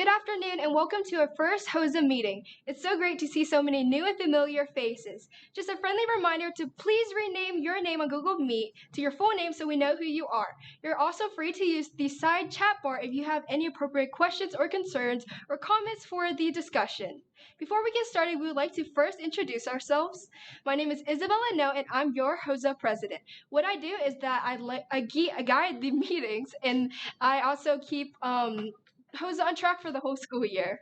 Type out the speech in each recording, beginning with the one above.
good afternoon, and welcome to our first HOSA meeting. It's so great to see so many new and familiar faces. Just a friendly reminder to please rename your name on Google Meet to your full name so we know who you are. You're also free to use the side chat bar if you have any appropriate questions or concerns or comments for the discussion. Before we get started, we would like to first introduce ourselves. My name is Isabella No, and I'm your HOSA president. What I do is that I guide the meetings, and I also keep HOSA on track for the whole school year.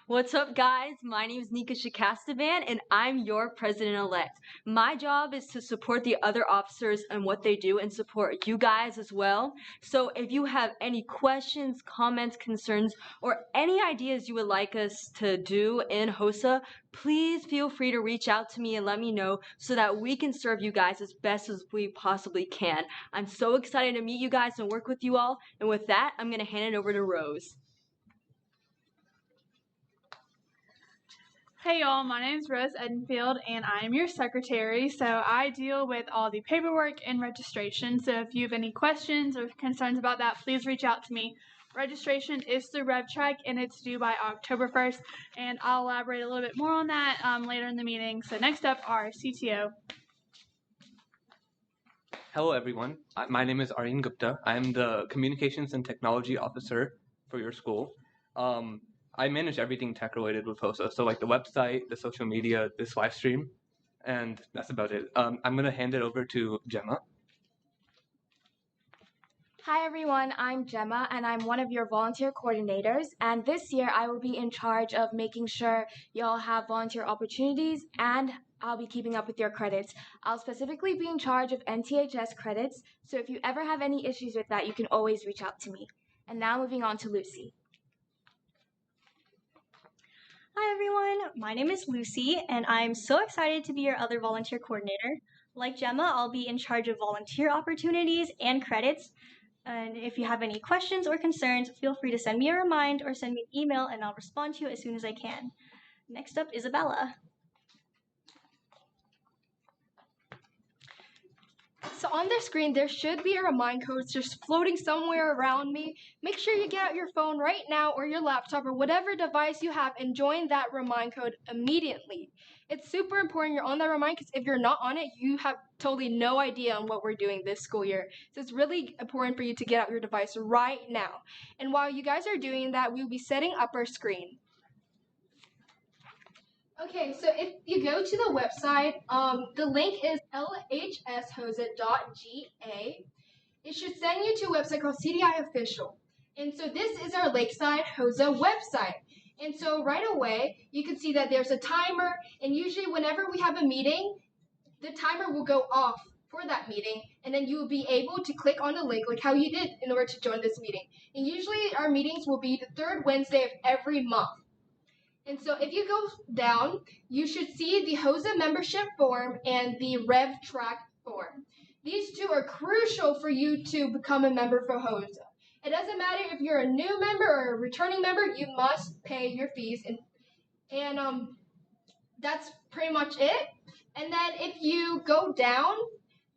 What's up, guys? My name is Nika Shakastavan, and I'm your president-elect. My job is to support the other officers and what they do and support you guys as well. So if you have any questions, comments, concerns, or any ideas you would like us to do in HOSA, please feel free to reach out to me and let me know so that we can serve you guys as best as we possibly can. I'm so excited to meet you guys and work with you all. And with that, I'm going to hand it over to Rose. Hey y'all, my name is Rose Edenfield and I am your secretary, so I deal with all the paperwork and registration. So if you have any questions or concerns about that, please reach out to me. Registration is through RevTrak and it's due by October 1st, and I'll elaborate a little bit more on that later in the meeting. So next up, our CTO. Hello everyone, my name is Aryan Gupta. I'm the Communications and Technology Officer for your school. I manage everything tech related with HOSA, so like the website, the social media, this live stream, and that's about it. I'm going to hand it over to Gemma. Hi everyone, I'm Gemma and I'm one of your volunteer coordinators, and this year I will be in charge of making sure y'all have volunteer opportunities, and I'll be keeping up with your credits. I'll specifically be in charge of NTHS credits, so if you ever have any issues with that, you can always reach out to me. And now moving on to Lucy. Hi everyone, my name is Lucy and I'm so excited to be your other volunteer coordinator. Like Gemma, I'll be in charge of volunteer opportunities and credits. And if you have any questions or concerns, feel free to send me a reminder or send me an email and I'll respond to you as soon as I can. Next up, Isabella. So on the screen, there should be a remind code just floating somewhere around me. Make sure you get out your phone right now or your laptop or whatever device you have and join that remind code immediately. It's super important you're on that remind, because if you're not on it, you have totally no idea on what we're doing this school year. So it's really important for you to get out your device right now. And while you guys are doing that, we'll be setting up our screen. Okay, so if you go to the website, the link is lhshosa.ga. It should send you to a website called CDI Official. And so this is our Lakeside HOSA website. And so right away, you can see that there's a timer, and usually whenever we have a meeting, the timer will go off for that meeting, and then you will be able to click on the link like how you did in order to join this meeting. And usually our meetings will be the third Wednesday of every month. And so if you go down, you should see the HOSA membership form and the RevTrak form. These two are crucial for you to become a member for HOSA. It doesn't matter if you're a new member or a returning member, you must pay your fees. And that's pretty much it. And then if you go down,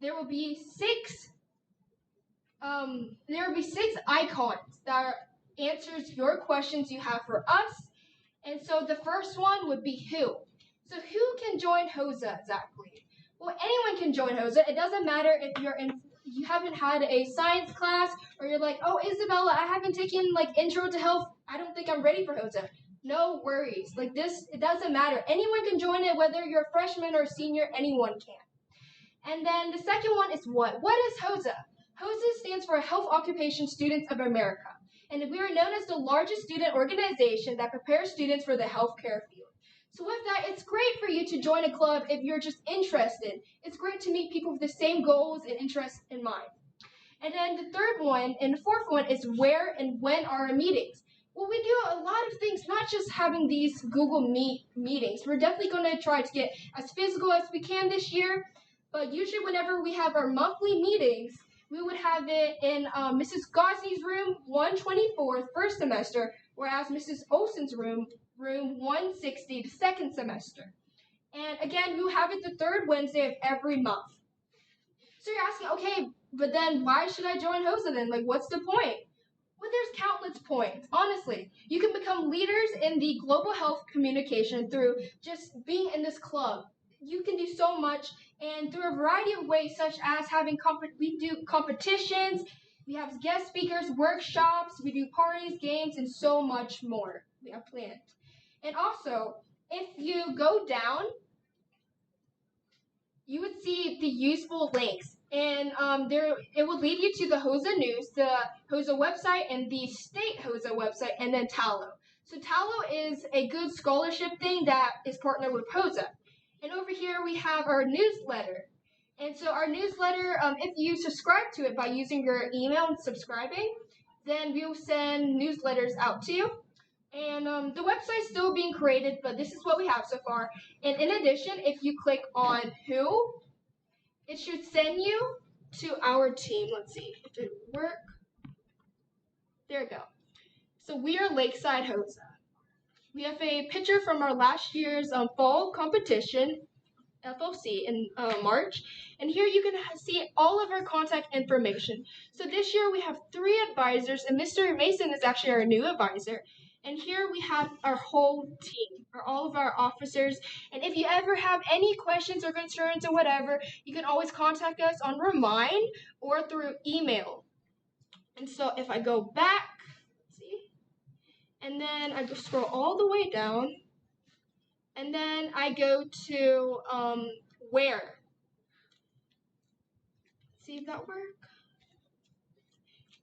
there will be six icons that answers your questions you have for us. And so the first one would be who. So who can join HOSA exactly? Well, anyone can join HOSA. It doesn't matter if you haven't had a science class, or you're like, oh, Isabella, I haven't taken like intro to health. I don't think I'm ready for HOSA. No worries. Like this, it doesn't matter. Anyone can join it, whether you're a freshman or a senior, anyone can. And then the second one is what? What is HOSA? HOSA stands for Health Occupation Students of America. And we are known as the largest student organization that prepares students for the healthcare field. So with that, it's great for you to join a club if you're just interested. It's great to meet people with the same goals and interests in mind. And then the third one and the fourth one is where and when are our meetings. Well, we do a lot of things, not just having these Google Meet meetings. We're definitely going to try to get as physical as we can this year. But usually whenever we have our monthly meetings, we would have it in Mrs. Gosney's room 124 first semester, whereas Mrs. Olson's room 160 the second semester. And again, we will have it the third Wednesday of every month. So you're asking, okay, But then why should I join HOSA then? Like, what's the point? Well, there's countless points. Honestly, you can become leaders in the global health communication through just being in this club. You can do so much, and through a variety of ways, such as having we do competitions, we have guest speakers, workshops, we do parties, games, and so much more. We have planned. And also, if you go down, you would see the useful links, and it will lead you to the HOSA News, the HOSA website, and the state HOSA website, and then Tallo. So Tallo is a good scholarship thing that is partnered with HOSA. And over here we have our newsletter. And so our newsletter, if you subscribe to it by using your email and subscribing, then we will send newsletters out to you. And the website's still being created, but this is what we have so far. And in addition, if you click on who, it should send you to our team. Let's see if it works. There we go. So we are Lakeside HOSA. We have a picture from our last year's fall competition, FLC, in March. And here you can see all of our contact information. So this year we have 3 advisors, and Mr. Mason is actually our new advisor. And here we have our whole team, or all of our officers. And if you ever have any questions or concerns or whatever, you can always contact us on Remind or through email. And so if I go back, see, and then I just scroll all the way down, and then I go to where. See if that works.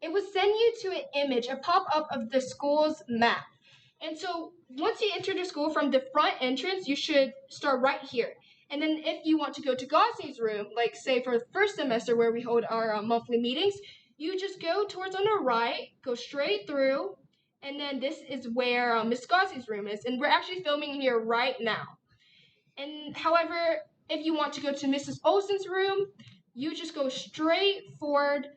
It will send you to an image, a pop-up of the school's map. And so once you enter the school from the front entrance, you should start right here. And then if you want to go to Gosney's room, like say for the first semester where we hold our monthly meetings, you just go towards on the right, go straight through, and then this is where Miss Gosney's room is. And we're actually filming here right now. And however, if you want to go to Mrs. Olson's room, you just go straight forward,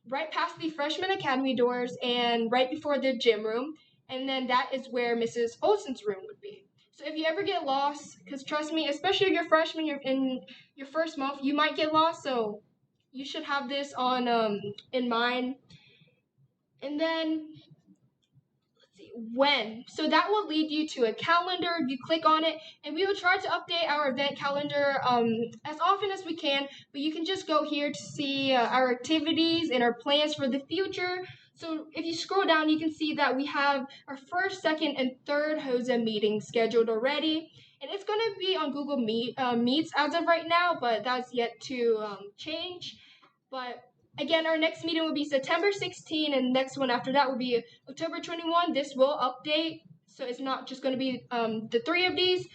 right past the freshman academy doors and right before the gym room, and then that is where Mrs. Olson's room would be. So if you ever get lost, because trust me, especially if you're freshman, you're in your first month, you might get lost, so you should have this on in mind. And then let's see, when. So that will lead you to a calendar. You click on it, and we will try to update our event calendar as often as we can, but you can just go here to see our activities and our plans for the future. So if you scroll down, you can see that we have our first, second, and third HOSA meetings scheduled already. And it's going to be on Google Meets as of right now, but that's yet to change. But again, our next meeting will be September 16, and the next one after that will be October 21. This will update, so it's not just going to be the 3 of these.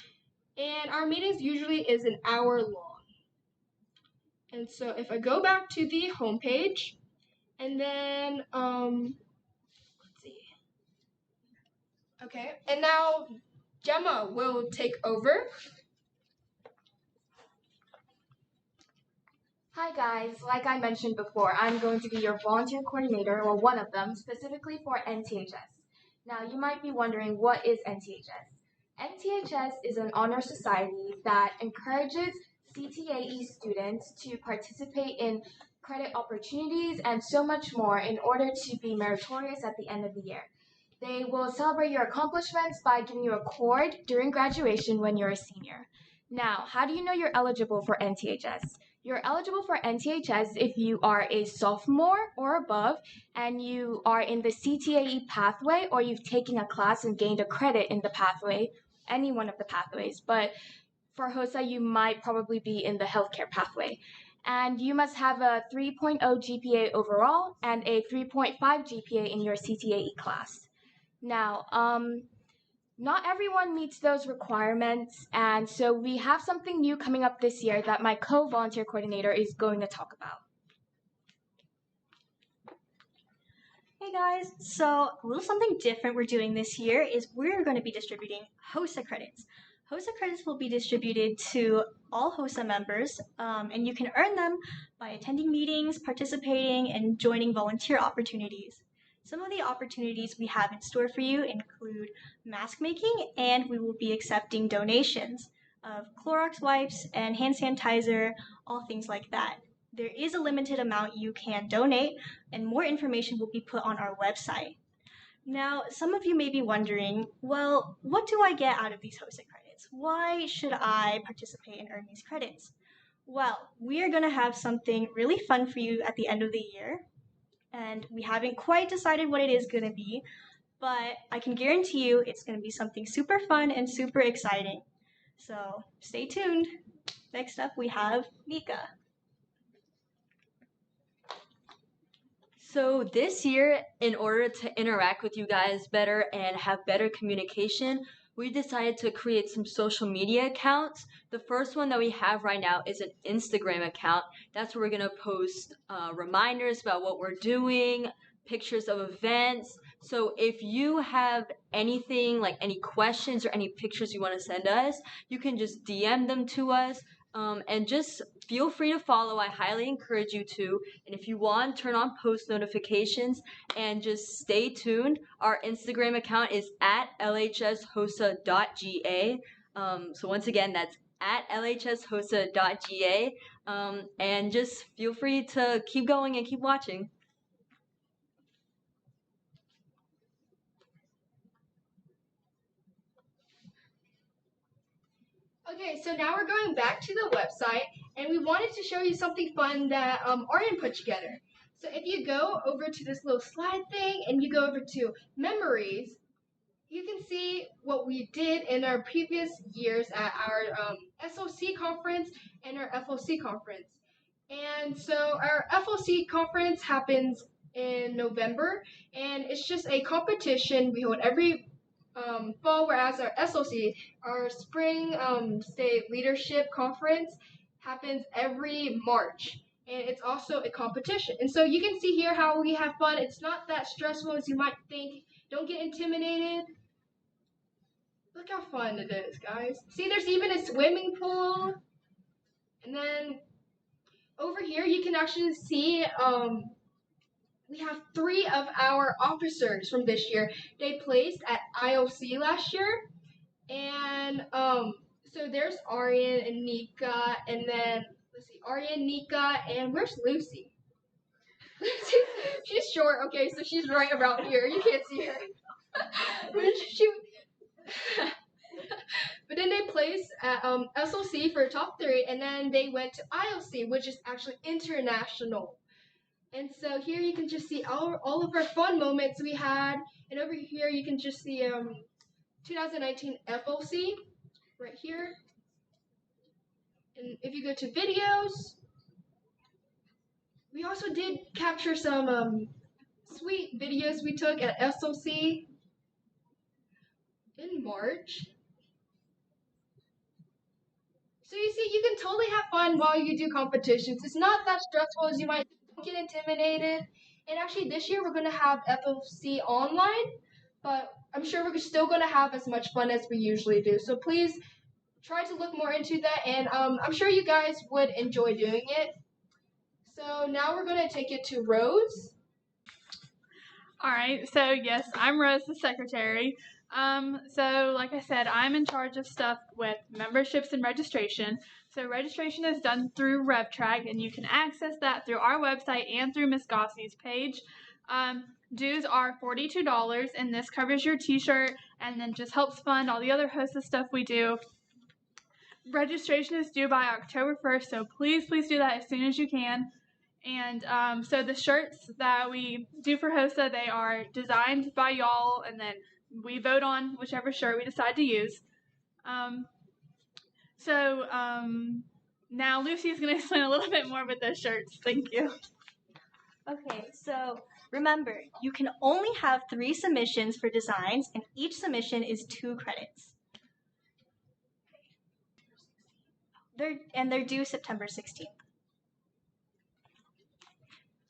And our meetings usually is an hour long. And so if I go back to the homepage, and then, let's see. Okay, and now Gemma will take over. Hi guys, like I mentioned before, I'm going to be your volunteer coordinator, or one of them, specifically for NTHS. Now you might be wondering, what is NTHS? NTHS is an honor society that encourages CTAE students to participate in credit opportunities and so much more in order to be meritorious at the end of the year. They will celebrate your accomplishments by giving you a cord during graduation when you're a senior. Now, how do you know you're eligible for NTHS? You're eligible for NTHS if you are a sophomore or above and you are in the CTAE pathway, or you've taken a class and gained a credit in the pathway, any one of the pathways. But for HOSA, you might probably be in the healthcare pathway. And you must have a 3.0 GPA overall and a 3.5 GPA in your CTAE class. Now, not everyone meets those requirements, and so we have something new coming up this year that my co-volunteer coordinator is going to talk about. Hey guys, so a little something different we're doing this year is we're going to be distributing HOSA credits. HOSA credits will be distributed to all HOSA members, and you can earn them by attending meetings, participating, and joining volunteer opportunities. Some of the opportunities we have in store for you include mask making, and we will be accepting donations of Clorox wipes and hand sanitizer, all things like that. there is a limited amount you can donate, and more information will be put on our website. Now, some of you may be wondering, well, what do I get out of these HOSA credits? Why should I participate and earn these credits? Well, we are going to have something really fun for you at the end of the year, and we haven't quite decided what it is going to be, but I can guarantee you it's going to be something super fun and super exciting. So stay tuned. Next up, we have Nika. So this year, in order to interact with you guys better and have better communication, we decided to create some social media accounts. The first one that we have right now is an Instagram account. That's where we're going to post reminders about what we're doing, pictures of events. So if you have anything, like any questions or any pictures you want to send us, you can just DM them to us. And just feel free to follow. I highly encourage you to. And if you want, turn on post notifications and just stay tuned. Our Instagram account is at lhshosa.ga. So once again, that's at lhshosa.ga. And just feel free to keep going and keep watching. Okay, so now we're going back to the website, and we wanted to show you something fun that Aryan put together. So if you go over to this little slide thing, and you go over to memories, you can see what we did in our previous years at our SOC conference and our FOC conference. And so our FOC conference happens in November, and it's just a competition we hold every fall, whereas our SOC, our Spring State Leadership Conference, happens every March. And it's also a competition. And so you can see here how we have fun. It's not that stressful as you might think. Don't get intimidated. Look how fun it is, guys. See, there's even a swimming pool. And then over here, you can actually see we have 3 of our officers from this year. They placed at IOC last year. And so there's Aryan and Nika, and then, let's see, Aryan, Nika, and where's Lucy? She's short, okay, so she's right around here. You can't see her. But then they placed at SOC for top 3, and then they went to IOC, which is actually international. And so here you can just see all of our fun moments we had. And over here you can just see 2019 FOC right here. And if you go to videos, we also did capture some sweet videos we took at SOC in March. So you see, you can totally have fun while you do competitions. It's not that stressful as you might think. Don't get intimidated. And actually this year we're going to have FOC online, but I'm sure we're still going to have as much fun as we usually do. So please try to look more into that, and I'm sure you guys would enjoy doing it. So now we're going to take it to Rose. All right, so yes, I'm Rose, the secretary. So like I said, I'm in charge of stuff with memberships and registration. So registration is done through RevTrack, and you can access that through our website and through Ms. Gossie's page. Dues are $42, and this covers your t-shirt and then just helps fund all the other HOSA stuff we do. Registration is due by October 1st, so please do that as soon as you can. And so the shirts that we do for HOSA, they are designed by y'all, and then we vote on whichever shirt we decide to use. Now Lucy is going to explain a little bit more with those shirts. Thank you. Okay, so remember, you can only have 3 submissions for designs, and each submission is 2 credits. They're due September 16th.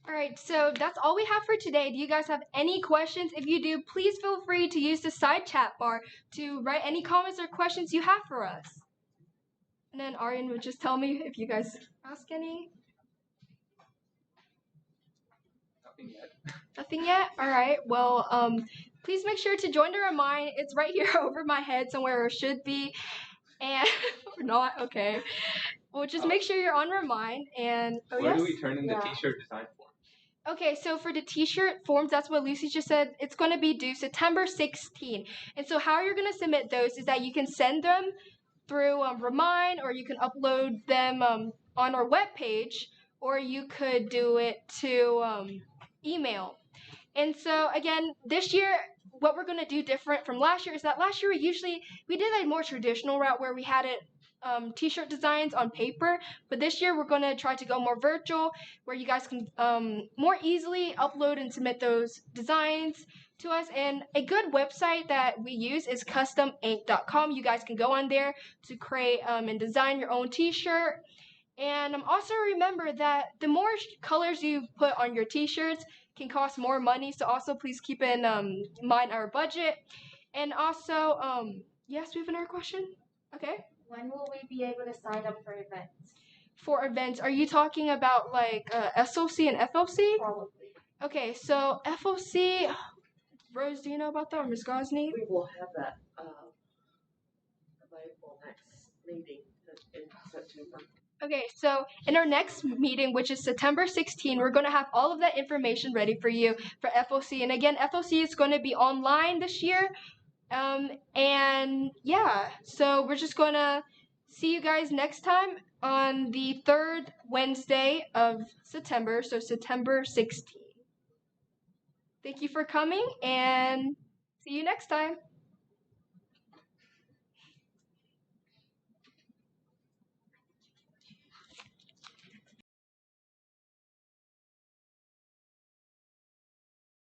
All right, so that's all we have for today. Do you guys have any questions? If you do, please feel free to use the side chat bar to write any comments or questions you have for us. And then Aryan would just tell me if you guys ask any. Nothing yet. Nothing yet? All right, well, please make sure to join the remind. It's right here over my head somewhere, or should be. And, or not, okay. Well, just Oh. make sure you're on Remind and Where do we turn in the Yeah. T-shirt design form? Okay, so for the t-shirt forms, that's what Lucy just said. It's going to be due September 16. And so how you're going to submit those is that you can send them through Remind, or you can upload them on our webpage, or you could do it to email. And so again, this year, what we're going to do different from last year is that last year we did a more traditional route where we had it t-shirt designs on paper, but this year we're going to try to go more virtual, where you guys can more easily upload and submit those designs to us. And a good website that we use is custominc.com. You guys can go on there to create and design your own t-shirt. And also remember that the more colors you put on your t-shirts can cost more money, so also please keep in mind our budget. And also, yes, we have another question? Okay. When will we be able to sign up for events? For events, are you talking about like SOC and FOC? Probably. Okay, so FOC, Rose, do you know about that, or Ms. Gosney? We will have that available next meeting in September. Okay, so in our next meeting, which is September 16, we're going to have all of that information ready for you for FOC. And again, FOC is going to be online this year. And yeah, so we're just going to see you guys next time on the third Wednesday of September, so September 16. Thank you for coming, and see you next time.